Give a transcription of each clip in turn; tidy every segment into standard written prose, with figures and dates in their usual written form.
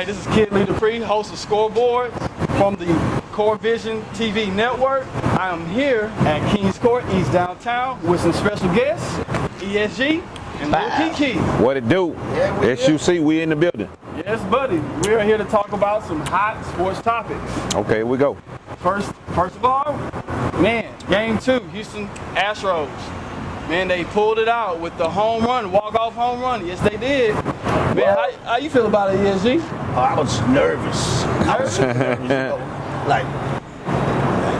Hey, this is Keke Dupree, host of sCOREboard from the Core Vision TV network. I am here at Kings Court, East Downtown, with some special guests, ESG and Lil Keke. What it do? Yeah, SUC, we in the building. Yes, buddy. We are here to talk about some hot sports topics. Okay, here we go. First of all, man, Game 2, Houston Astros. Man, they pulled it out with the home run, walk-off home run. Yes, they did. Man, how you feel about it, ESG? Oh, I was nervous. I was super nervous, you know. Like,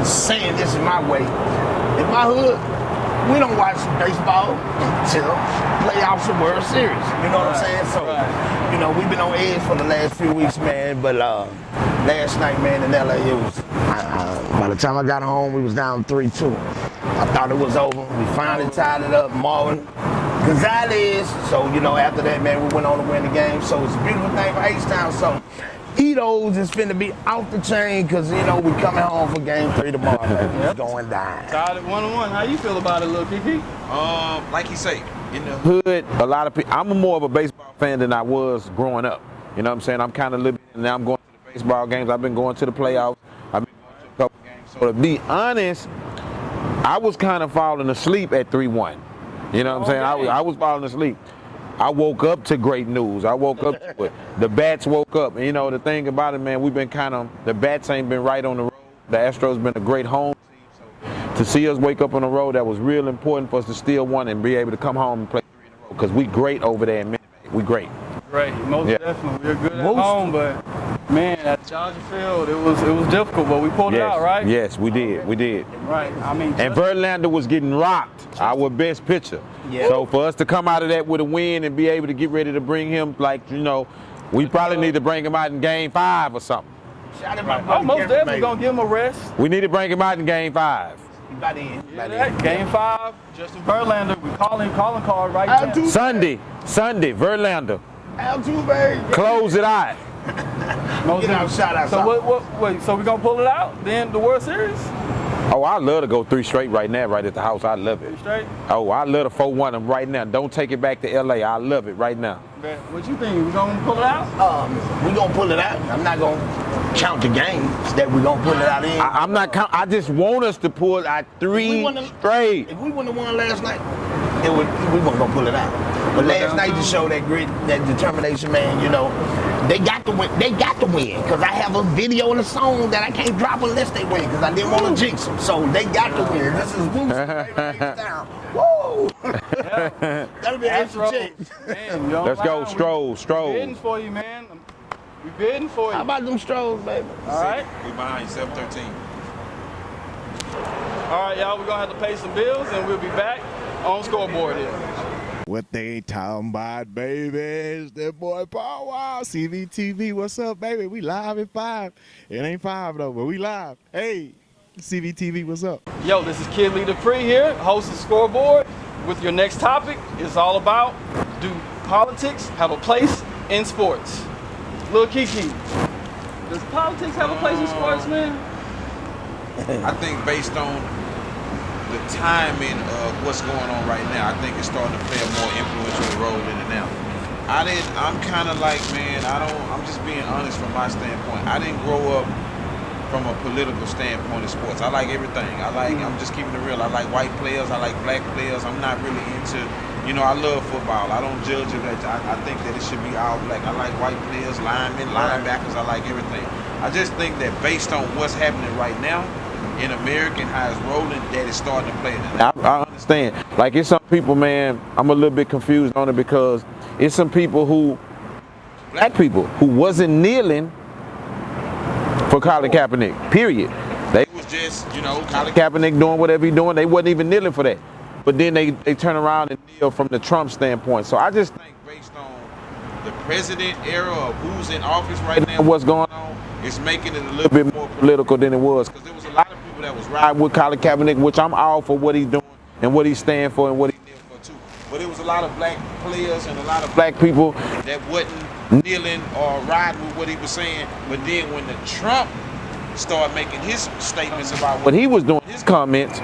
saying this in my way. In my hood, we don't watch baseball until playoffs or World Series. You know what I'm saying? So, you know, we've been on edge for the last few weeks, man. But last night, man, in LA, it was, by the time I got home, we was down 3-2. I thought it was over. We finally tied it up. Marvin Gonzalez. So, you know, after that, man, we went on to win the game. So it's a beautiful thing for H-Town. So Edo's is finna be off the chain because, you know, we coming home for game 3 tomorrow, man. It's going down. Tied at 1-1. How you feel about it, Lil Keke? Like you say, in the hood, a lot of people, I'm more of a baseball fan than I was growing up. You know what I'm saying? I'm kind of living, now I'm going to the baseball games. I've been going to the playoffs. I've been going to a couple games. So to be honest, I was kind of falling asleep at 3-1. You know what I'm saying? I was falling asleep. I woke up to great news. I woke up to it. The bats woke up. And, you know, the thing about it, man, we've been the bats ain't been right on the road. The Astros been a great home team. So to see us wake up on the road, that was real important for us to steal one and be able to come home and play 3 in a row. Because we great over there in Minnesota. We great. Great, most definitely. We're good at home, but man, at Dodger Field, it was difficult, but we pulled it out, right? Yes, we did. We did. Right. I mean, and Verlander was getting rocked, our best pitcher. Yeah. So for us to come out of that with a win and be able to get ready to bring him, like, you know, we probably need to bring him out in game 5 or something. Most definitely gonna give him a rest. We need to bring him out in game 5. By then. Game 5, Justin Verlander. We calling card right now. Sunday, Verlander. Altuve. Close it out. Shout out. So wait, so we gonna pull it out? Then the World Series? Oh, I love to go 3 straight right now, right at the house. I love it. 3 straight? Oh, I love to 4-1 them right now. Don't take it back to LA. I love it right now. What you think? We gonna pull it out? We gonna pull it out. I'm not gonna count the games that we gonna pull it out in. I'm not count. I just want us to pull out 3 straight. If we wouldn't have won last night, we weren't gonna pull it out. But last night to show that grit, that determination, man, you know, they got to win. They got to win because I have a video and a song that I can't drop unless they win because I didn't want to jinx them. So they got to win. This is down. Woo! That'll be an extra check. Let's go, Stroll. We're bidding for you, man. We're bidding for you. How about them Strolls, baby? All right. We behind 7-13. All right, y'all. We're gonna have to pay some bills, and we'll be back on sCOREboard here. What they talking about, baby? It's that boy Paul Wow, CVTV. What's up, baby? We live at 5. It ain't 5 though, but we live. Hey, CVTV, what's up? Yo, this is Keke Dupree here, host of sCOREboard. With your next topic, it's all about, do politics have a place in sports? Lil Keke, does politics have a place in sports, man? I think based on the timing of what's going on right now, I think it's starting to play a more influential role in it now. I'm kind of like, man, I'm just being honest from my standpoint. I didn't grow up from a political standpoint in sports. I like everything. I'm just keeping it real. I like white players. I like black players. I'm not really into, you know, I love football. I don't judge it. I think that it should be all black. I like white players, linemen, linebackers. I like everything. I just think that based on what's happening right now in America and how it's rolling, that it's starting to play. I understand. Like, it's some people, man, I'm a little bit confused on it because it's some people black people who wasn't kneeling for Colin Kaepernick, period. They was just, you know, Colin Kaepernick doing whatever he's doing. They wasn't even kneeling for that. But then they turn around and kneel from the Trump standpoint. So I just think based on the president era of who's in office right now, what's going on, it's making it a little bit more political than it was. Because there was a lot of people that was riding with Colin Kaepernick, which I'm all for what he's doing and what he's standing for and what he kneeled for too. But there was a lot of black players and a lot of black people that wasn't kneeling or riding with what he was saying. But then when the Trump started making his statements about what he was doing, his comments,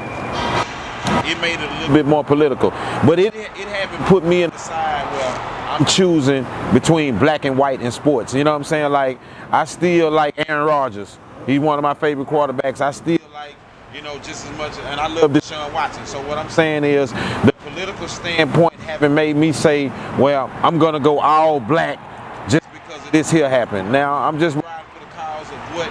it made it a little bit more political. But it haven't put me in the side where I'm choosing between black and white in sports. You know what I'm saying? Like, I still like Aaron Rodgers. He's one of my favorite quarterbacks. I still like, you know, just as much, and I love Deshaun Watson. So what I'm saying is, the political standpoint haven't made me say, well, I'm gonna go all black just because of this here happened. Now, I'm just riding for the cause of what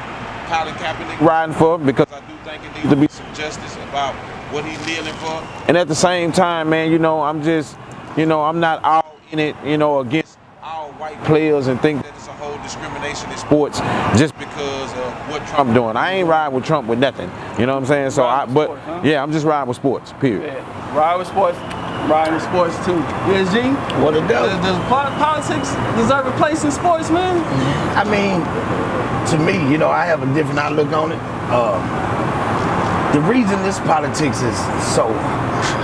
Colin Kaepernick riding for, because I do think it needs to be some justice about what he's kneeling for. And at the same time, man, you know, I'm just, you know, I'm not all in it, you know, against all white players and think that it's a whole discrimination in sports just because of what Trump doing. I ain't riding with Trump with nothing. You know what I'm saying? So Sports, huh? yeah, I'm just riding with sports, period. Yeah. Ride with sports, riding with sports too. Yes, G? What it do? Does politics deserve a place in sports, man? I mean, to me, you know, I have a different outlook on it. The reason this politics is so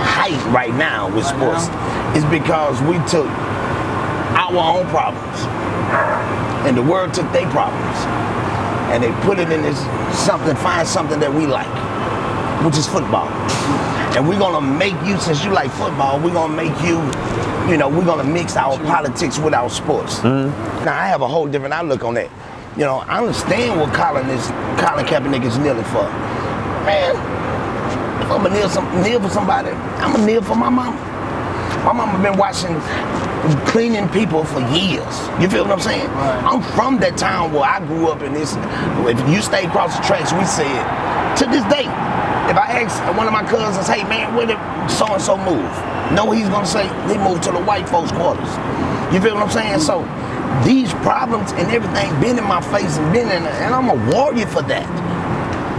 hype right now with sports is because we took our own problems and the world took their problems and they put it in this something, find something that we like, which is football. And we're gonna make you, since you like football, we're gonna make you, you know, we're gonna mix our politics with our sports. Now I have a whole different outlook on that. You know, I understand what Colin Kaepernick is kneeling for. Man, if I'm gonna kneel for somebody, I'm gonna kneel for my mama. My mama been watching cleaning people for years. You feel what I'm saying? Right. I'm from that town where I grew up in this. If you stay across the tracks, we said, to this day, if I ask one of my cousins, hey man, where did so-and-so move? No, he's gonna say, they moved to the white folks' quarters. You feel what I'm saying? So these problems and everything been in my face and been in, and I'm a warrior for that.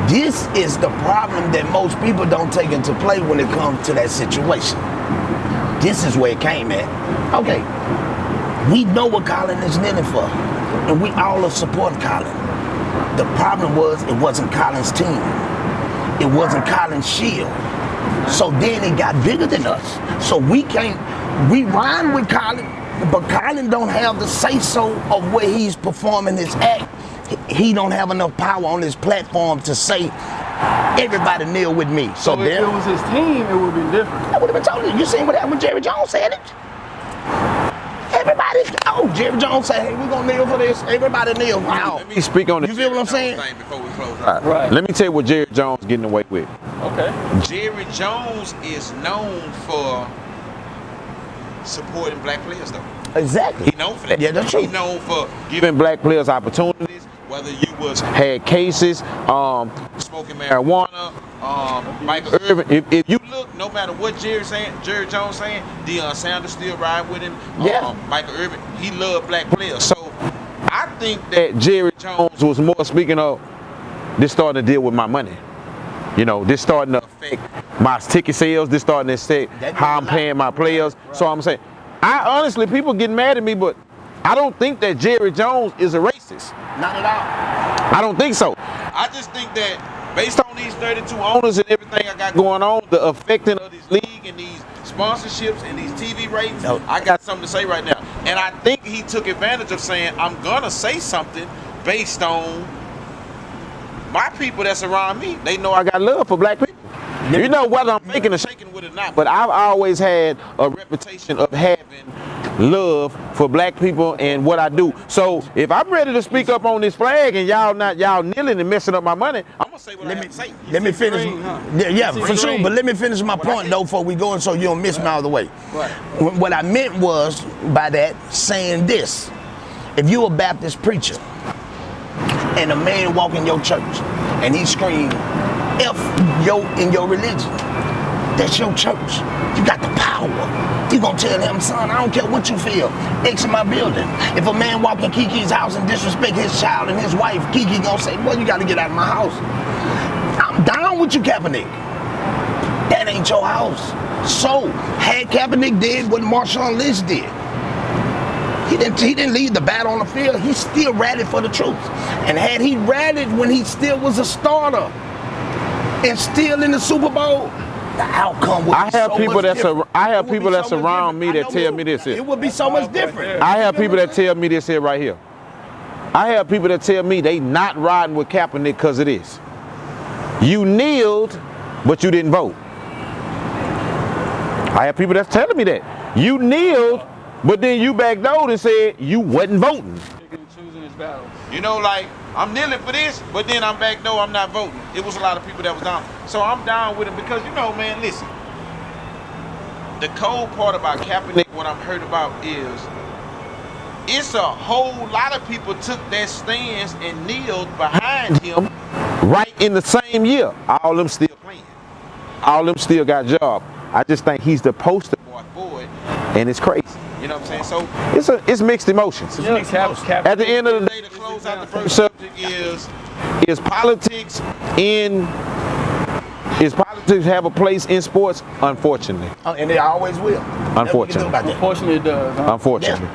This is the problem that most people don't take into play when it comes to that situation. This is where it came at. Okay, we know what Colin is kneeling for, and we all are supporting Colin. The problem was, it wasn't Colin's team. It wasn't Colin's shield. So then it got bigger than us. So we rhyme with Colin, but Colin don't have the say-so of where he's performing his act. He don't have enough power on his platform to say, everybody kneel with me. So if it was his team, it would be different. I would have been told you. You seen what happened when Jerry Jones said it? Everybody, Jerry Jones said, hey, we're gonna kneel for this. Everybody kneel. Wow. Let me speak on the You feel what I'm saying? Thing before we close out. Right. Let me tell you what Jerry Jones getting away with. Okay. Jerry Jones is known for supporting black players, though. Exactly. He known for that. Yeah, that's true. He known for Giving black players opportunities, whether you was had cases, smoking marijuana, Michael Irvin. If you look, no matter what Jerry Jones saying, Deion Sanders still ride with him. Yeah. Michael Irvin, he loved black players. So I think that Jerry Jones was more speaking of this starting to deal with my money. You know, this starting to affect my ticket sales. This starting to affect how I'm paying my players. Right. So I'm saying, I honestly, people getting mad at me, but I don't think that Jerry Jones is a racist. Not at all. I don't think so. I just think that based on these 32 owners and everything I got going on, the affecting of this league and these sponsorships and these TV ratings, I got something to say right now. And I think he took advantage of saying, I'm gonna say something based on my people that's around me. They know I got love for black people. You know, whether I'm faking or shaking with it or not, but I've always had a reputation of having love for black people and what I do. So if I'm ready to speak up on this flag and y'all kneeling and messing up my money, I'm gonna say what I have to say. Let me finish. green, huh? Yeah, for sure. But let me finish my point though before we go in, so you don't miss me all the way. Right. What I meant was by that saying this: if you a Baptist preacher and a man walk in your church and he scream F in your religion, that's your church. You got the power. You gonna tell him, son, I don't care what you feel, exit my building. If a man walk in Keke's house and disrespect his child and his wife, Keke gonna say, well, you gotta get out of my house. I'm down with you, Kaepernick. That ain't your house. So, had Kaepernick did what Marshawn Lynch did, he didn't lead the battle on the field. He still rallied for the truth. And had he rallied when he still was a starter and still in the Super Bowl, the outcome would be I have people that's around me that tell me this here. It would be so much different. I have people that tell me this here right here. I have people that tell me they not riding with Kaepernick because of this. You kneeled, but you didn't vote. I have people that's telling me that. You kneeled, But then you backdoored and said you wasn't voting. Picking and choosing his battles. You know, like, I'm kneeling for this, but then I'm back, no, I'm not voting. It was a lot of people that was down. So I'm down with it because, you know, man, listen. The cold part about Kaepernick, what I'm heard about is, it's a whole lot of people took that stance and kneeled behind him Right in the same year. All of them still playing. All of them still got jobs. I just think he's the poster boy for it, and it's crazy. You know what I'm saying? So It's mixed emotions. Yeah, At the end of the day, day, to close out the first subject is politics have a place in sports? Unfortunately. And they always will. Unfortunately. Unfortunately, it does. Huh? Unfortunately.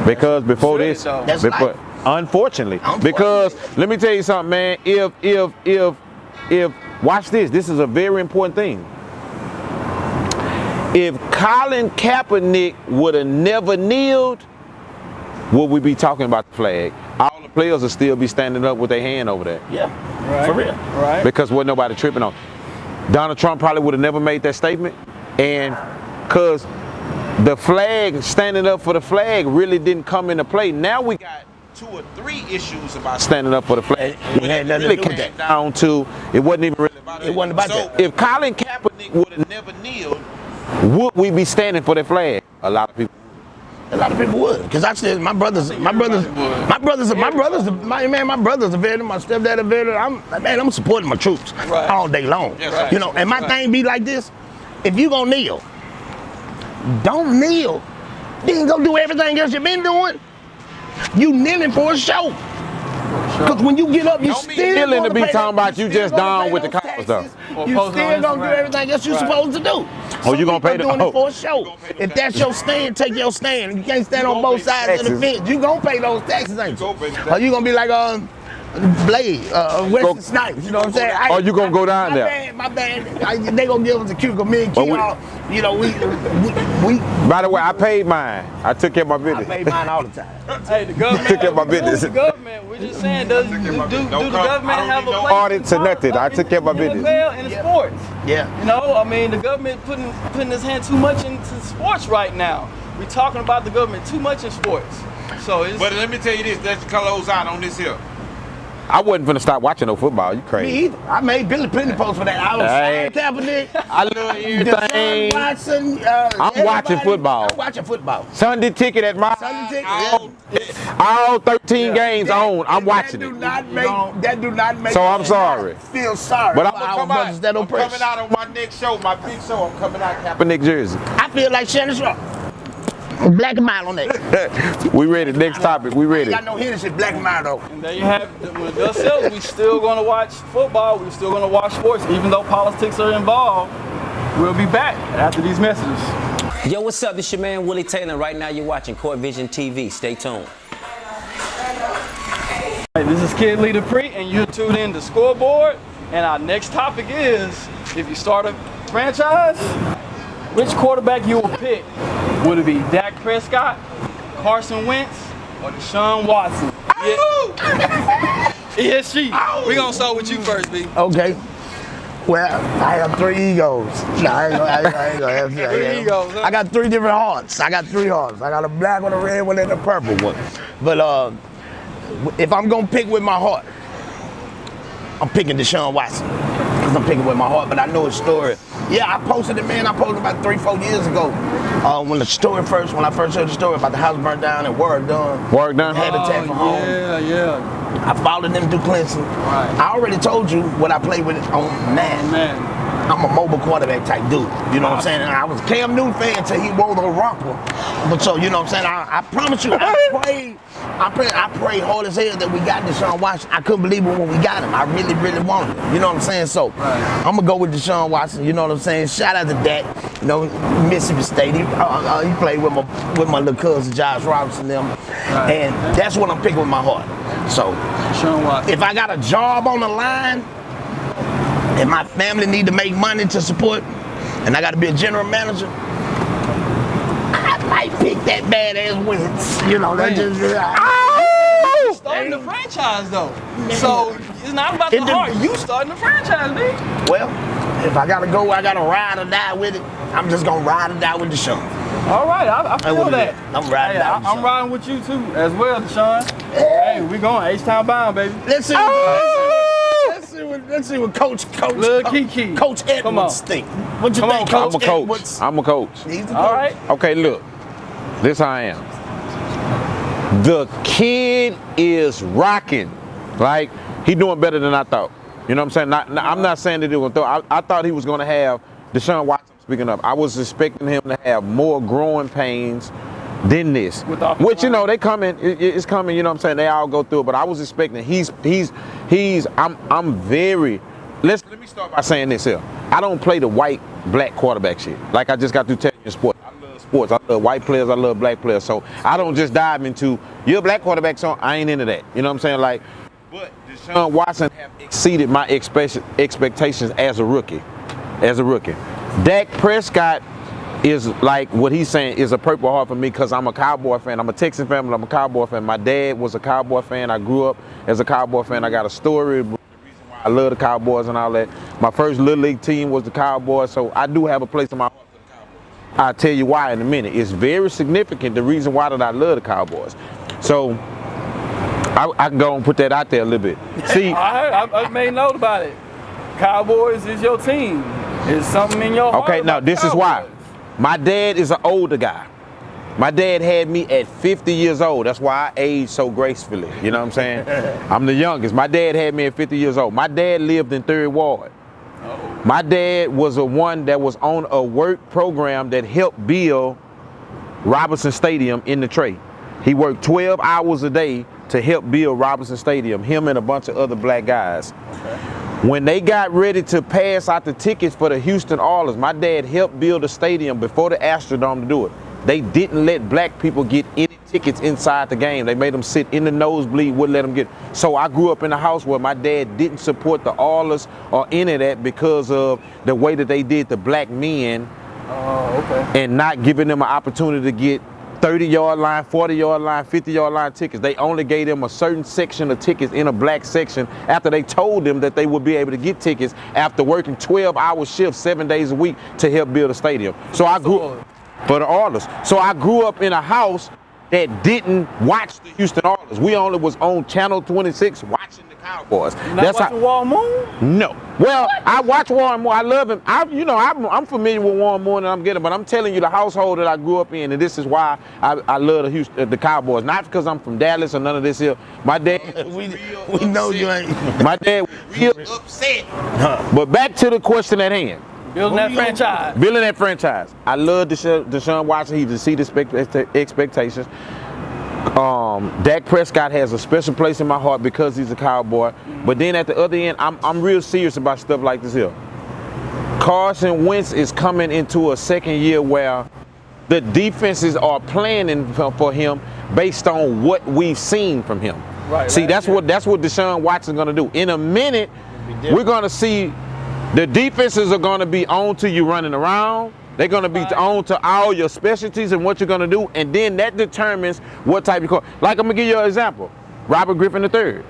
Because before That's this, right, though. That's before, life. unfortunately, Unfortunately. because let me tell you something, man. If watch this is a very important thing. If Colin Kaepernick would have never kneeled, would we be talking about the flag? All the players would still be standing up with their hand over there Yeah, Right. for real. Right. because wasn't nobody tripping on. Donald Trump probably would have never made that statement, and because the flag, standing up for the flag, really didn't come into play. Now we got 2 or 3 issues about standing up for the flag. It had nothing to Really do with came that. down to it wasn't even really about It wasn't about so, that. if Colin Kaepernick would have never kneeled. would we be standing for that flag? A lot of people. A lot of people would, cause I said my brothers a veteran. My stepdad a veteran. I'm supporting my troops Right. all day long. Yes, right. You know, and my Right. thing be like this: if you gonna kneel, don't kneel. Then go do everything else you've been doing. You kneeling for a show. Cause when you get up, you Don't be still kneeling gonna to be pay talking that- about you still just gonna down pay with the those cops, taxes. though. Or You posting still on gonna do Instagram. everything else you're Right. supposed to do. Oh, you gonna pay the- doing oh. it for a show. If that's your stand, take your stand. You can't stand on both sides of the taxes. fence. You gonna pay those taxes, ain't you? Go pay the Or you gonna be like Blade, Wesley Snipes. You know what I'm saying? Or you gonna go down there. My bad. They gonna give us a cue. Me and But Key, you know, we By the way, I paid mine. I took care of my I business. pay mine all the time. Hey, the government. Took care of my business. The government. We're just saying, do the government have a place? Audit to nothing. I took care of my business. NFL and the sports. Yeah. You know, I mean, the government putting his hand too much into sports right now. We're talking about the government too much in sports. So it's. But let me tell you this, let's close out on this here. I wasn't finna stop watching no football. You Me crazy? either. I made Billy Penny post for that. I was Hey. Kaepernick. I love Deshaun everything. Watson. I'm watching everybody. football. I'm watching football. Sunday ticket at my Sunday ticket. all 13 games on. I'm watching That it. do not make. So I'm sorry. Feel sorry. But for I'ma our Come brothers out. that I'm oppress. coming out on my next show, my big show. I'm coming out Kaepernick. Kaepernick jersey. I feel like Shannon Sharp. Black and mild on that. We ready. Next topic. We ready. Got no Hennessy, black and mild though. And there you have it. When it does sell, we still gonna watch football. We're still gonna watch sports, even though politics are involved. We'll be back after these messages. Yo, what's up? This your man Willie Taylor. Right now you're watching Court Vision TV. Stay tuned. Hey, this is Kid Leader Pre, and you're tuned in to Scoreboard. And our next topic is, if you start a franchise, which quarterback you will pick? Would it be Dak Prescott, Carson Wentz, or Deshaun Watson? ESG. We gonna start with you first, B. Okay. Well, I have 3 egos. Nah, I ain't gonna have 3 egos, huh? I got 3 different hearts. I got 3 hearts. I got a black one, a red one, and a purple one. But if I'm gonna pick with my heart, I'm picking Deshaun Watson. Because I'm picking with my heart, but I know his story. Yeah, I posted it, man. I posted about 3-4 years ago. When I first heard the story about the house burnt down and Work Done. Work done. Habitat for Home. Yeah. I followed them through Clemson. Right. I already told you what I played with on Madden. Man. I'm a mobile quarterback type dude. You know what I'm saying? And I was a Cam Newton fan until he wore the romper. But so, you know what I'm saying? I promise you, I prayed hard as hell that we got Deshaun Watson. I couldn't believe it when we got him. I really, really wanted him. You know what I'm saying? So I'm gonna go with Deshaun Watson. You know what I'm saying? Shout out to Dak. You know, Mississippi State. He played with my little cousin Josh Robinson them, and that's what I'm picking with my heart. So Deshaun Watson. if I got a job on the line and my family need to make money to support, and I got to be a general manager, I might pick that badass Wentz. You know, that just. You starting the franchise though. So it's not about the heart. You starting the franchise, B. Well, if I gotta go, I gotta ride or die with it. I'm just gonna ride or die with Deshaun. All right, I feel that. I'm riding Hey, out with I'm Deshaun. riding with you too, as well, Deshaun. Hey, we going H-Town bound, baby. Let's see. Let's see what Coach Lil Keke. Coach Come on. Edwards think. What you Come think, on, I'm a coach. Edwards? I'm a coach. He's the All coach. right. Okay, look. This how I am. The kid is rocking. Like, he doing better than I thought. You know what I'm saying? I'm not saying that he was going to throw. I thought he was going to have Deshaun Watson. Speaking of, I was expecting him to have more growing pains than this. Which, you know, they coming. It's coming. You know what I'm saying? They all go through it. But I was expecting. I'm very. Let me start by saying this here. I don't play the white black quarterback shit. Like I just got through telling you sports. I love sports. I love white players. I love black players. So I don't just dive into you're a black quarterback. So I ain't into that. You know what I'm saying? Like, but Deshaun Watson have exceeded my expectations as a rookie. Dak Prescott is like what he's saying is a Purple Heart for me because I'm a Cowboy fan. I'm a Texan fan, but I'm a Cowboy fan. My dad was a Cowboy fan. I grew up as a Cowboy fan. I got a story. I love the Cowboys and all that. My first Little League team was the Cowboys, so I do have a place in my heart for the Cowboys. I'll tell you why in a minute. It's very significant, the reason why that I love the Cowboys. So I can go and put that out there a little bit. See, I made note about it. Cowboys is your team. It's something in your heart. okay, now about this is why. Cowboys. My dad is an older guy. My dad had me at 50 years old. That's why I aged so gracefully. You know what I'm saying? I'm the youngest. My dad had me at 50 years old. My dad lived in 3rd Ward. Oh. My dad was the one that was on a work program that helped build Robinson Stadium in the Trey. He worked 12 hours a day to help build Robinson Stadium, him and a bunch of other black guys. Okay. When they got ready to pass out the tickets for the Houston Oilers, my dad helped build a stadium before the Astrodome to do it. They didn't let black people get any tickets inside the game. They made them sit in the nosebleed, wouldn't let them get. So I grew up in a house where my dad didn't support the Oilers or any of that because of the way that they did the black men and not giving them an opportunity to get 30-yard line, 40-yard line, 50-yard line tickets. They only gave them a certain section of tickets in a black section after they told them that they would be able to get tickets after working 12-hour shifts 7 days a week to help build a stadium. So I grew up for the Oilers. So I grew up in a house that didn't watch the Houston Oilers. We only was on Channel 26 watching the Cowboys. That's watching Warren Moon? No. Well, I watch Warren Moon. I love him. I'm familiar with Warren Moon and I'm getting, but I'm telling you the household that I grew up in, and this is why I love the Cowboys. Not because I'm from Dallas or none of this here. My dad, we know you ain't. my dad was real upset. But back to the question at hand. Building that franchise. Building that franchise. I love Deshaun Watson. He exceeded expectations. Dak Prescott has a special place in my heart because he's a Cowboy. But then at the other end, I'm real serious about stuff like this here. Carson Wentz is coming into a second year where the defenses are planning for him based on what we've seen from him. Right. See, that's what Deshaun Watson's gonna do. In a minute, we're gonna see the defenses are gonna be on to you running around. They're gonna be on to all your specialties and what you're gonna do, and then that determines what type of call. Like I'm gonna give you an example. Robert Griffin III.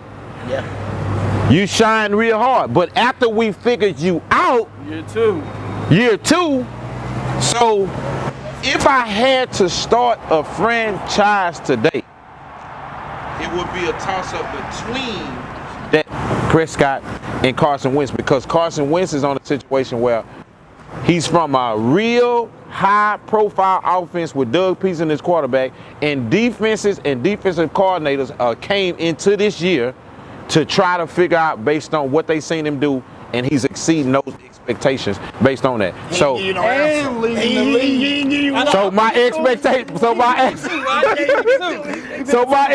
Yeah. You shine real hard, but after we figured you out, year two. So if I had to start a franchise today, it would be a toss-up between that Prescott and Carson Wentz, because Carson Wentz is on a situation where he's from a real high-profile offense with Doug Peterson as quarterback, and defenses and defensive coordinators came into this year to try to figure out based on what they seen him do, and he's exceeding those expectations based on that. So, my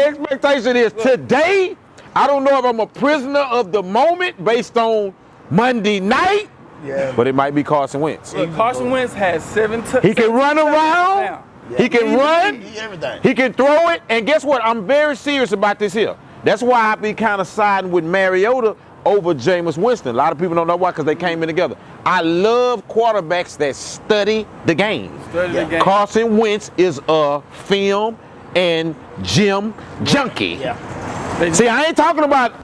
expectation is today. I don't know if I'm a prisoner of the moment based on Monday night. Yeah. But it might be Carson Wentz. Look, Carson Wentz has 7 He can run around. Yeah. He can run. Everything. He can throw it. And guess what? I'm very serious about this here. That's why I be kind of siding with Mariota over Jameis Winston. A lot of people don't know why, because they came in together. I love quarterbacks that study the game. Carson Wentz is a film and gym junkie. Yeah. See, I ain't talking about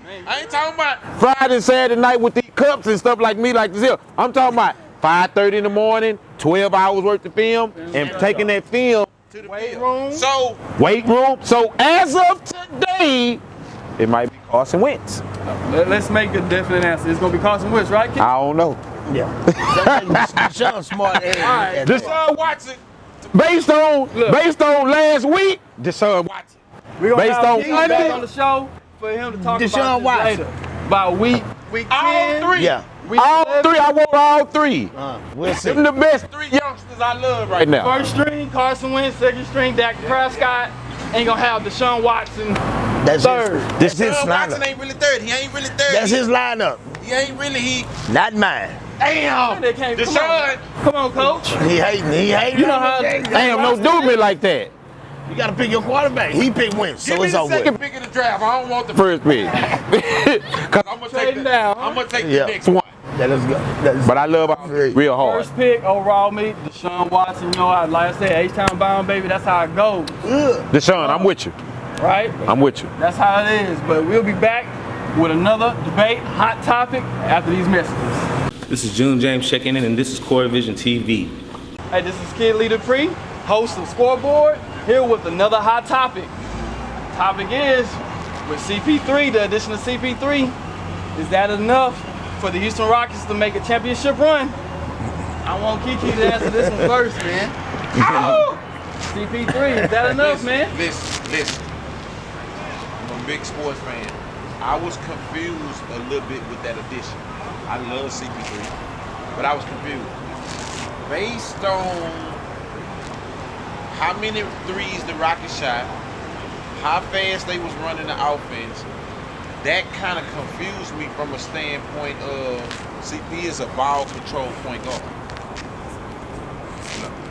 Friday and Saturday night with these cups and stuff like me like this here. I'm talking about 5:30 in the morning, 12 hours worth of film, and taking that film To the Weight field. room. So weight room. So as of today, it might be Carson Wentz. Let's make a definite answer. It's gonna be Carson Wentz, right, Keke? I don't know. Yeah. Deshaun smart. right. Deshaun Watson. Based on last week, Deshaun Watson. We're gonna Based have on Keke Monday. back on the show for him to talk Deshaun about this Watson. later. About week All 10, three. Yeah. week All 11. three, I want all three. We'll see. Them the best Three youngsters I love right now. First string, Carson Wentz. Second string, Dak Prescott. Ain't gonna have Deshaun Watson. That's Third. This his Deshaun Watson lineup. ain't really third. He ain't really third. That's his lineup. He ain't really. Not mine. Damn. They can't. Deshaun. Come on, coach. He hating. You know how- Damn, no do me like that. You gotta pick your quarterback. He picked Wentz, Give so me it's the over. second pick of the draft. I don't want the First pick. Cause I'm gonna take Trading down, huh? I'm gonna take Yeah. the next one. That is good. But I love all three real hard. First pick overall, me, Deshaun Watson. You know, like I said, H-Town bound, baby. That's how it goes, Deshaun, I'm with you. right? I'm with you. That's how it is. But we'll be back with another debate, hot topic after these messages. This is June James checking in, and this is COREvision TV. Hey, this is Kid Leader Pre, host of Scoreboard, here with another hot topic. Topic is, with CP3, the addition of CP3, is that enough for the Houston Rockets to make a championship run? I want Keke to answer this one first, man. CP3, is that enough, man? Listen. I'm a big sports fan. I was confused a little bit with that addition. I love CP3, but I was confused. Based on how many threes the Rockets shot, how fast they was running the offense, that kind of confused me from a standpoint of CP is a ball control point guard.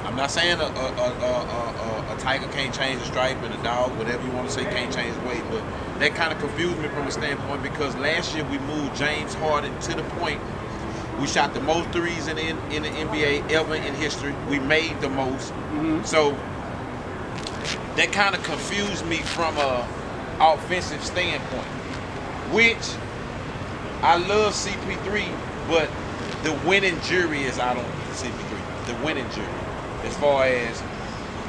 I'm not saying a tiger can't change the stripe and a dog, whatever you want to say, can't change the weight, but that kind of confused me from a standpoint because last year we moved James Harden to the point. We shot the most threes in the NBA ever in history. We made the most. So that kind of confused me from a offensive standpoint, which I love CP3, but the winning jury is out on CP3. The winning jury, as far as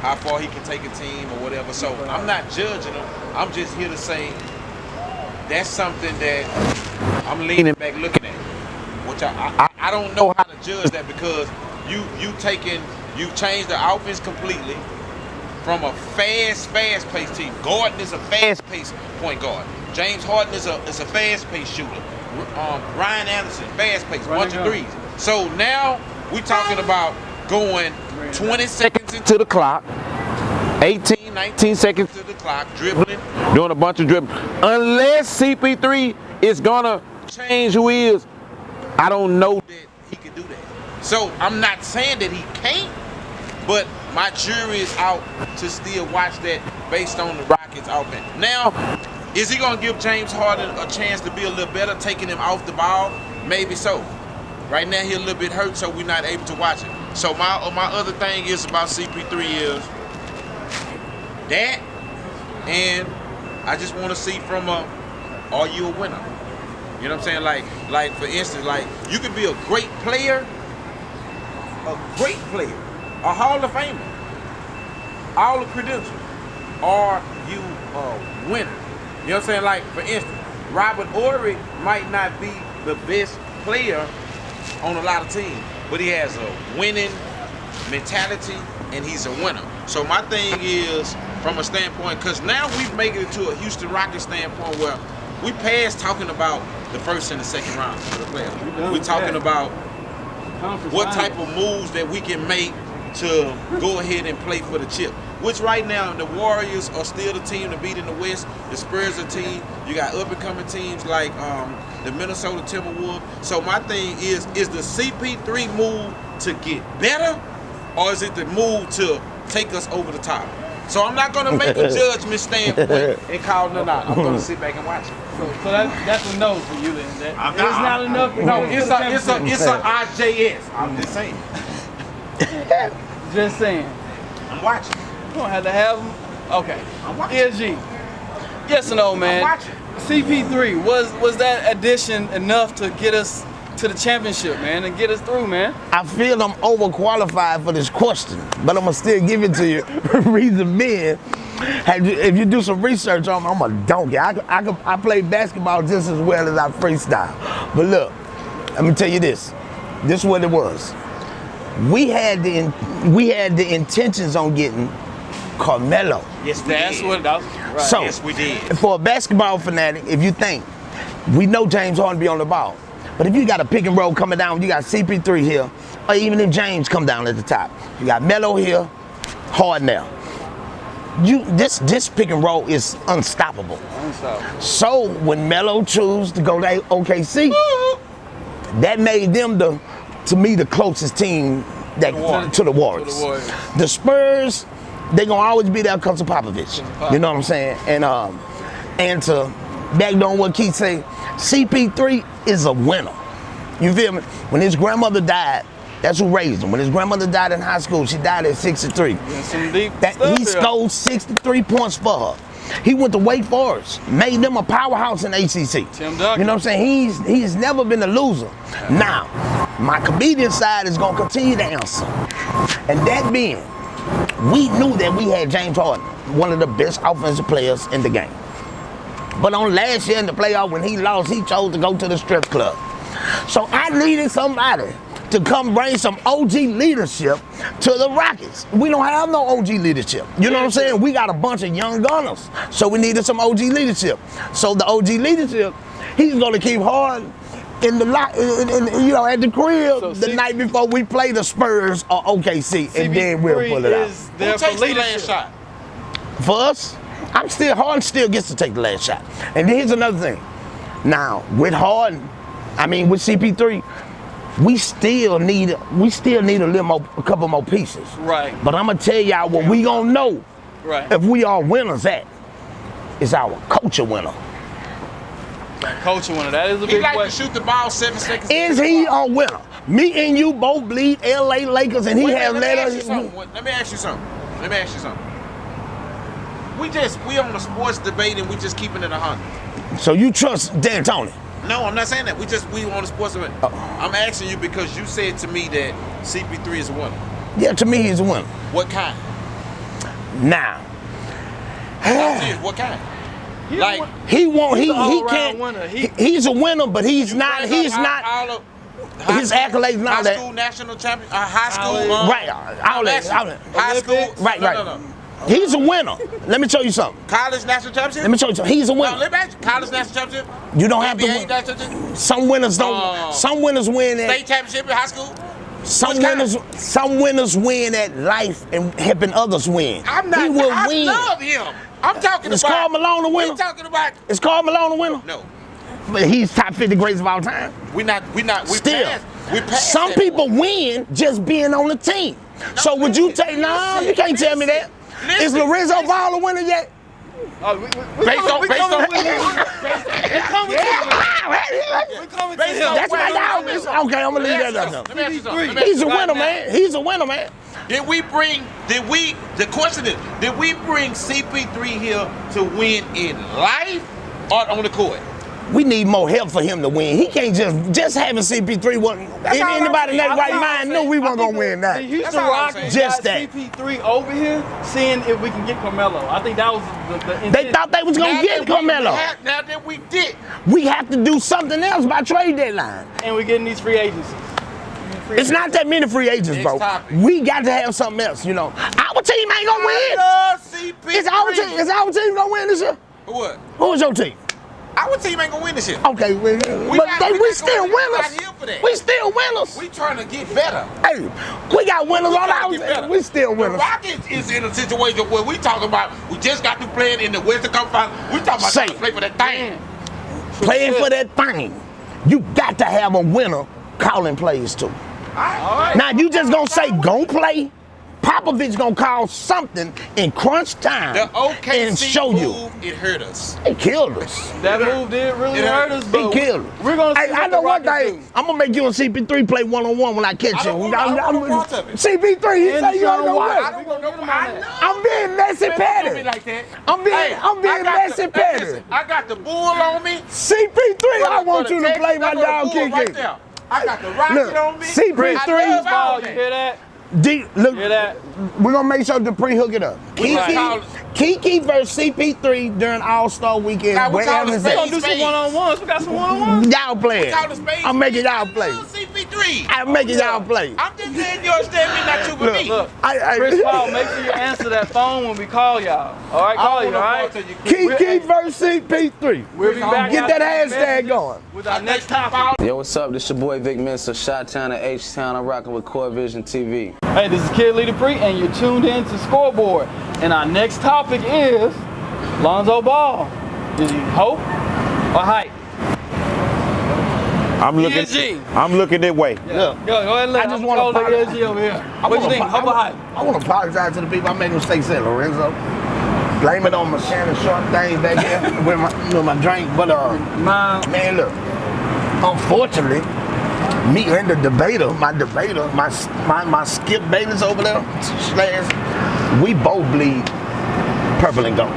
how far he can take a team or whatever. So I'm not judging him. I'm just here to say that's something that I'm leaning back looking at. Which I don't know how to judge that because you changed the offense completely from a fast-paced team. Gordon is a fast-paced point guard. James Harden is a fast-paced shooter. Ryan Anderson, fast-paced, bunch of threes. So now we talking about going 20 seconds into the clock, 18, 19 seconds to the clock, dribbling, Doing a bunch of dribbling. Unless CP3 is gonna change who he is, I don't know that he can do that. So I'm not saying that he can't, but my jury is out to still watch that based on the Rockets offense. Now, is he gonna give James Harden a chance to be a little better, taking him off the ball? Maybe so. Right now he's a little bit hurt, so we're not able to watch it. So my other thing is about CP3 is that, and I just want to see from are you a winner? You know what I'm saying? Like for instance, like you could be a great player, a Hall of Famer, all the credentials. Are you a winner? You know what I'm saying? Like for instance, Robert Ory might not be the best player on a lot of teams, but he has a winning mentality and he's a winner. So my thing is from a standpoint, because now we've made it to a Houston Rockets standpoint where we past talking about the first and the second round of the playoffs. We're talking about what type of moves that we can make to go ahead and play for the chip. Which right now, the Warriors are still the team to beat in the West. The Spurs are a team. You got up-and-coming teams like the Minnesota Timberwolves. So my thing is the CP3 move to get better, or is it the move to take us over the top? So I'm not going to make a judgment standpoint and call none out. I'm going to sit back and watch it. So that's a no for you then. It's not enough. No, it's a IJS. I'm just saying. Just saying. I'm watching. You don't have to have them. Okay. I'm watching. ESG. Yes or no, man? I'm watching. CP3, was that addition enough to get us to the championship, man, and get us through, man. I feel I'm overqualified for this question, but I'm gonna still give it to you. Reason being, if you do some research on me, I'm a donkey. I play basketball just as well as I freestyle. But look, let me tell you this. This is what it was. We had the intentions on getting Carmelo. Yes, we That's did. what that was. Right. So, Yes, we did. for a basketball fanatic, if you think, we know James Harden be on the ball, but if you got a pick and roll coming down, you got CP3 here, or even if James come down at the top, you got Melo here, Harden there. This pick and roll is unstoppable. So when Melo chose to go to OKC, that made them to me the closest team to the Warriors. The Spurs, they gonna always be there because of Popovich. You know what I'm saying? And to back on what Keith say, CP3 is a winner. You feel me? When his grandmother died, that's who raised him. When his grandmother died in high school, she died at 63. He scored 63 points for her. He went to Wake Forest, made them a powerhouse in ACC. Tim Duncan. You know what I'm saying? He's never been a loser. Now, my comedian side is gonna continue to answer. And that being, we knew that we had James Harden, one of the best offensive players in the game. But on last year in the playoff, when he lost, he chose to go to the strip club. So I needed somebody to come bring some OG leadership to the Rockets. We don't have no OG leadership. You know what I'm saying? We got a bunch of young gunners. So we needed some OG leadership. So the OG leadership, he's gonna keep Harden in the at the crib the night before we play the Spurs or OKC, and then we'll pull it out. Who takes the last shot? For us, Harden still gets to take the last shot. And here's another thing. Now, with Harden, with CP3, we still need a couple more pieces. Right. But I'm gonna tell y'all what we gonna know if we are winners at is our culture winner. Culture winner, that is a big He like question. to shoot the ball 7 seconds. Is he a winner? Me and you both bleed LA Lakers, and he has let us. Let me ask you something. We on the sports debate and we just keeping it 100. So you trust D'Antoni? No, I'm not saying that. We on the sports debate. I'm asking you because you said to me that CP3 is a winner. Yeah, to me he's a winner. What kind? Now. I'm serious, what kind? He's a winner, but he's not his accolades not that. High school national champion, high school, high school, right. He's a winner. Let me show you something. College national championship. Let me show you something. He's a winner. No, let me ask you, college national championship. You don't have to NBA win. national championship? Some winners don't. Some winners win at State championship in high school. Some winners win at life and helping others win. I'm not. He will I win. love him. I'm talking Is about. Karl Malone a winner? We talking about. Is Karl Malone a winner? No. But he's top 50 greatest of all time. We Still. passed Some that people point. win just being on the team. So would you take? No, you can't tell me that. Is Lorenzo Ball a winner yet? Based on. That's my dog. Okay, I'm gonna leave that up. Let me ask you something. He's a winner, man. He's a winner, man. The question is, did we bring CP3 here to win in life or on the court? We need more help for him to win. He can't just having CP3 wasn't. Anybody in that right mind knew we weren't gonna win that. The Houston Rockets Just got that. CP3 over here, seeing if we can get Carmelo. I think that was the intent. They thought they was gonna get Carmelo. Now that we did. We have to do something else by trade deadline. And we're getting these free agencies. It's not that many free agents, bro. topic. We got to have something else, you know. Our team ain't gonna win. I love CP3. Is our team gonna win this year? What? Who is your team? Our team ain't gonna win this year. Okay, we still winners. We still winners. We trying to get better. Hey, we got winners on our team. We still The winners. Rockets is in a situation where we talking about we just got to playing in the Western Conference. We talking about trying to play for that thing. Playing for that thing. You got to have a winner calling plays too. All right. Now you just gonna say go play. Popovich gonna call something in crunch time The OKC and show move, you. it hurt us. He killed us. That move did really hurt us, He but killed us. we're gonna see Hey, what I know the one Rockets thing. do. I'm gonna make you and CP3 play one-on-one when I catch I don't you. want no part of it. CP3, he And say you ain't Deshaun gonna Watson. win. I don't want no I'm being messy Don't do me petty. like that. I'm being messy petty. Listen, I got the bull on me. CP3, I want For you the to play my Texans, I got dog the bull right Keke. there. I got the rocket on me. CP3. Ball, you hear that? Look, Hear that? we're gonna make sure Dupree hook it up. Keke versus CP3 during All-Star Weekend. Now, we Wherever call it's it at. We're gonna do some one-on-ones. We got some one-on-ones. Y'all playing. I'm making y'all play. CP3. I'm making y'all play. I'm just saying you understand me, not you but me. Look, I- Chris Paul, make sure you answer that phone when we call y'all. All right, call you, all right? Keke versus CP3. We'll be back. Get after that these hashtag messages going. with our next topic. Yo, what's up? This your boy Vic Mensa, Chi-Town to H-Town. I'm rocking with Core Vision TV. Hey, this is Kid Lee Dupree, and you're tuned in to Scoreboard. And our next topic is Lonzo Ball. Is he hope or hype? I'm looking that way. Yeah. Go ahead and let I just him wanna go like apologize. LG over here. What you think? Hope or hype? I want to apologize to the people. I made a mistake saying Lorenzo. Blame it on my Shannon Sharp thing back there with my drink. But man, look. Unfortunately, me and the debater, my Skip Bayless over there, we both bleed purple and gold.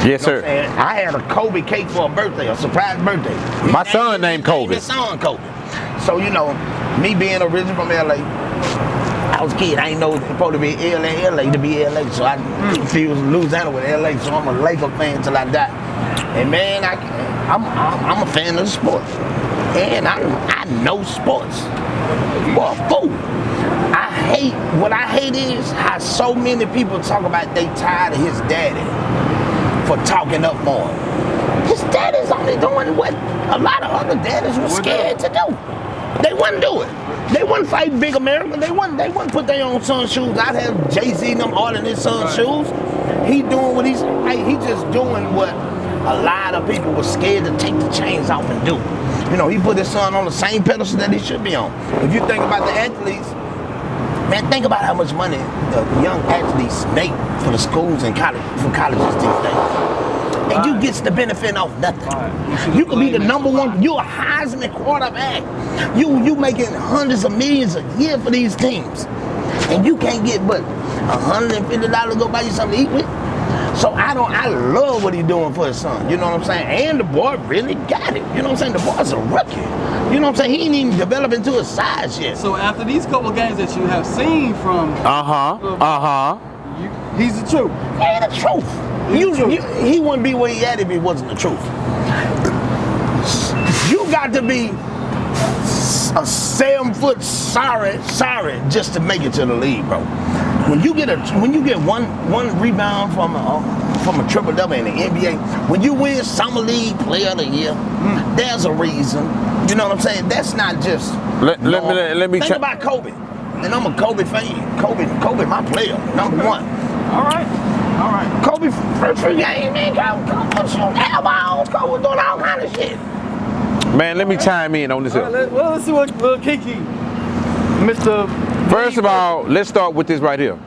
Yes, sir. And I had a Kobe cake for a birthday, a surprise birthday. My son named Kobe. His son Kobe. So, you know, me being originally from LA, I was a kid. I didn't know it was supposed to be LA to be LA. So I confused Louisiana with LA. So I'm a Laker fan till I die. And man, I'm a fan of the sport. And I know sports. Well, fool. What I hate is how so many people talk about they tired of his daddy for talking up more. His daddy's only doing what a lot of other daddies were scared to do. They wouldn't do it. They wouldn't fight Big America. They wouldn't put their own son's shoes. I'd have Jay-Z and them ordering his son's shoes. He doing what he's just doing what a lot of people were scared to take the chains off and do. You know, he put his son on the same pedestal that he should be on. If you think about the athletes, man, think about how much money the young athletes make for the schools and for colleges these days. And you gets the benefit off nothing. You could be the number one, you're a Heisman quarterback. You making hundreds of millions a year for these teams. And you can't get but $150 to go buy you something to eat with. So I love what he's doing for his son, you know what I'm saying? And the boy really got it, you know what I'm saying? The boy's a rookie, you know what I'm saying? He ain't even developed into his size yet. So after these couple games that you have seen from he's the truth. Yeah, the truth. He wouldn't be where he at if it wasn't the truth. You got to be a 7-foot sorry just to make it to the league, bro. When you get one rebound from a triple double in the NBA, when you win Summer League Player of the Year, there's a reason. You know what I'm saying? That's not just. Let me think about Kobe, and I'm a Kobe fan. Kobe, my player, number one. All right. Kobe first game, man. Kobe shooting air balls. Kobe was doing all kind of shit. Man, let me chime in on this. Let's see what little Keke, Mr. First of all, let's start with this right here.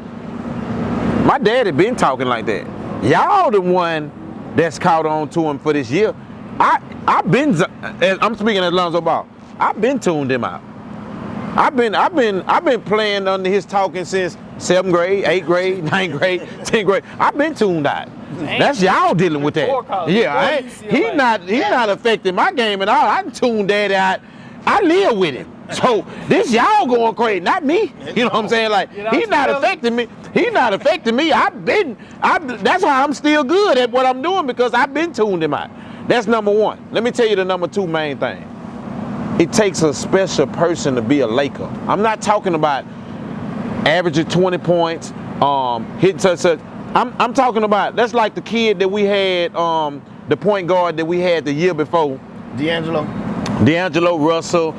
My daddy been talking like that. Y'all the one that's caught on to him for this year. I'm speaking at Lonzo Ball. I've been tuned him out. I've been playing under his talking since 7th grade, 8th grade, 9th grade, 10th grade. I've been tuned out. That's y'all dealing with that. Yeah, he's not affecting my game at all. I tuned daddy out. I live with him. So this y'all going crazy, not me. You know what I'm saying? Like he's not affecting me. He's not affecting me. That's why I'm still good at what I'm doing, because I've been tuned him out. That's number one. Let me tell you the number two main thing. It takes a special person to be a Laker. I'm not talking about averaging 20 points, hitting such. I'm talking about, that's like the kid that we had, the point guard that we had the year before. D'Angelo Russell.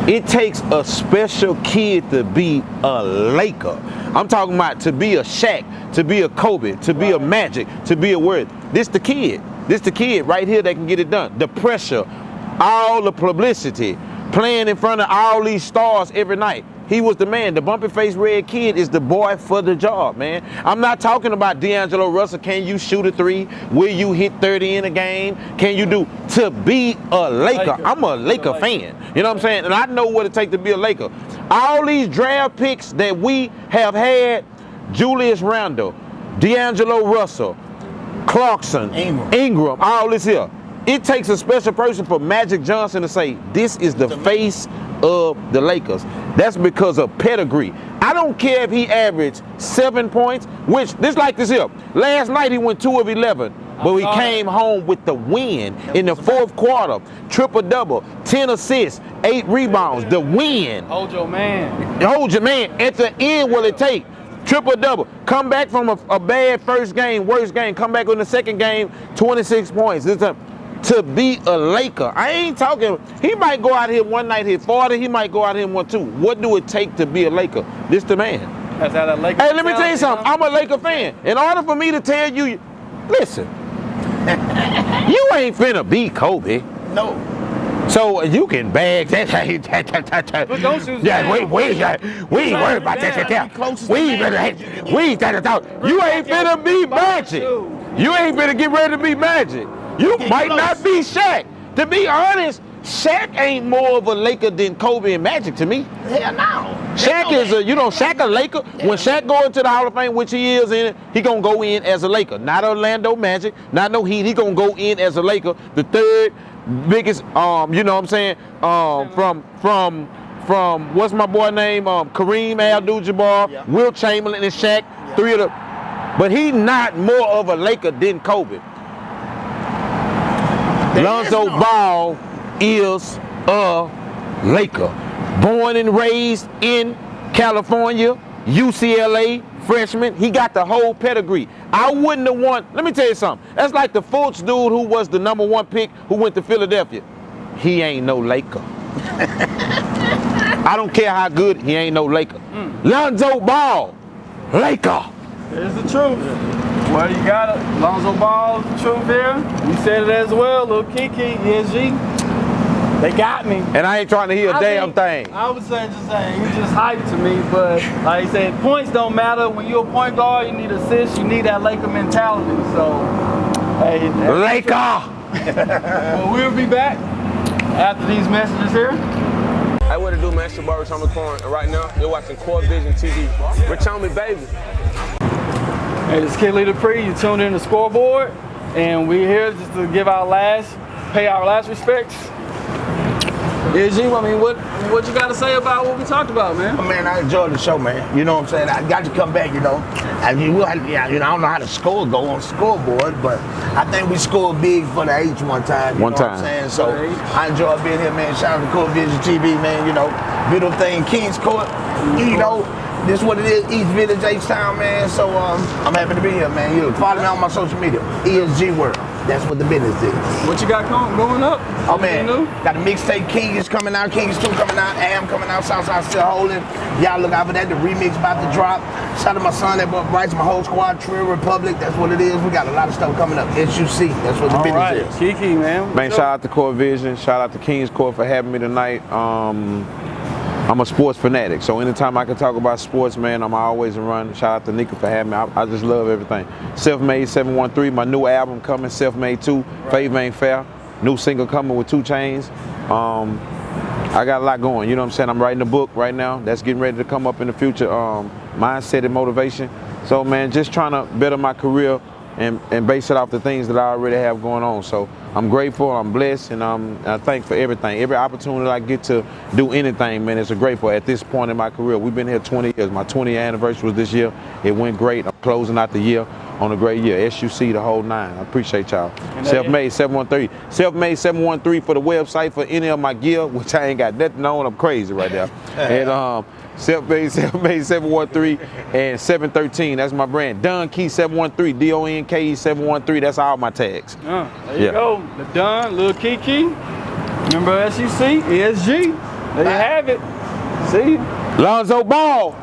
It takes a special kid to be a Laker. I'm talking about to be a Shaq, to be a Kobe, to be a Magic, to be a Word. This the kid right here that can get it done. The pressure, all the publicity, playing in front of all these stars every night. He was the man. The bumpy face red kid is the boy for the job, man. I'm not talking about D'Angelo Russell. Can you shoot a three? Will you hit 30 in a game? Can you do? To be a Laker. I'm a Laker fan. You know what I'm saying? And I know what it takes to be a Laker. All these draft picks that we have had, Julius Randle, D'Angelo Russell, Clarkson, Ingram, all this here. it takes a special person for Magic Johnson to say, this is the face of the Lakers. That's because of pedigree. I don't care if he averaged 7 points, which, this like this here. Last night he went 2 of 11, but he came home with the win in the fourth quarter. Triple-double, 10 assists, 8 rebounds, the win. Hold your man. Hold your man. At the end, will it take? Triple-double. Come back from a bad first game, worst game. Come back in the second game, 26 points. To be a Laker. I ain't talking, he might go out here one night hit 40, he might go out here and 1-2. What do it take to be a Laker? This the man. That's how that Laker. Hey, let me tell you something. I'm a Laker fan. In order for me to tell you, listen, you ain't finna be Kobe. No. So you can bag that. But don't shoot. Yeah, we ain't worried about that. You ain't finna be Magic. You ain't finna get ready to be Magic. You might not be Shaq. To be honest, Shaq ain't more of a Laker than Kobe and Magic to me. Hell no. Shaq is Shaq a Laker. When Shaq go into the Hall of Fame, which he is in, he gonna go in as a Laker. Not Orlando Magic, not no Heat. He gonna go in as a Laker. The third biggest, you know what I'm saying, from what's my boy name, Kareem Abdul-Jabbar, Wilt Chamberlain and Shaq, 3 of the, but he not more of a Laker than Kobe. Lonzo Ball is a Laker. Born and raised in California, UCLA, freshman. He got the whole pedigree. I wouldn't have let me tell you something. That's like the Fultz dude who was the #1 pick who went to Philadelphia. He ain't no Laker. I don't care how good, he ain't no Laker. Lonzo Ball, Laker. Here's the truth. Well, you got it. Lonzo Ball, the truth here. You said it as well. Lil Keke, ESG. They got me. And I ain't trying to hear a damn thing. I would say just saying, you just hyped to me, but like I said, points don't matter. When you're a point guard, you need assists, you need that Laker mentality. So, hey. Laker! Well, we'll be back after these messages here. Hey, what it do, man? It's your boy, Rich Homie Corn. And right now, you're watching COREvision TV. Rich Homie, baby. Hey, this is Kid Leader Pre. You tuned in to Scoreboard, and we're here just to give pay our last respects. ESG, I mean, what you got to say about what we talked about, man? Man, I enjoyed the show, man. You know what I'm saying? I got to come back, you know. I mean, I don't know how the score go on scoreboard, but I think we scored big for the H one time. You know what I'm saying? So I enjoy being here, man. Shout out to COREvision TV, man. You know, beautiful thing, Kings Court. You know, this is what it is, East Village, H-Town, man. So I'm happy to be here, man. You follow me on my social media, ESG World. That's what the business is. What you got going up? Oh man, got a mixtape, King is coming out, Kings 2 coming out, Am coming out, Southside still holding. Y'all look out for that, the remix about to drop. Shout out to my son that writes my whole squad, Trill Republic, that's what it is. We got a lot of stuff coming up, SUC, that's what the business is. Keke, man. Man, shout out to COREvision, shout out to Kings Court for having me tonight. I'm a sports fanatic, so anytime I can talk about sports, man, I'm always around. Shout out to Nika for having me. I just love everything. Self-Made 713, my new album coming, Self-Made 2, Fave Ain't Fair. New single coming with 2 Chainz. I got a lot going, you know what I'm saying? I'm writing a book right now that's getting ready to come up in the future, mindset and motivation. So, man, just trying to better my career and base it off the things that I already have going on. So I'm grateful, I'm blessed, and I thank for everything. Every opportunity I get to do anything, man, it's a grateful at this point in my career. We've been here 20 years. My 20th anniversary was this year. It went great. I'm closing out the year on a great year. SUC, the whole 9. I appreciate y'all. Self-Made 713. Self-Made 713 for the website for any of my gear, which I ain't got nothing on. I'm crazy right now. And Self-Made 713 and 713. That's my brand. Don Key 713. DONKE 713. That's all my tags. There you go. The Don, Lil Keke. Remember SEC, ESG. There you have it. See? Lonzo Ball.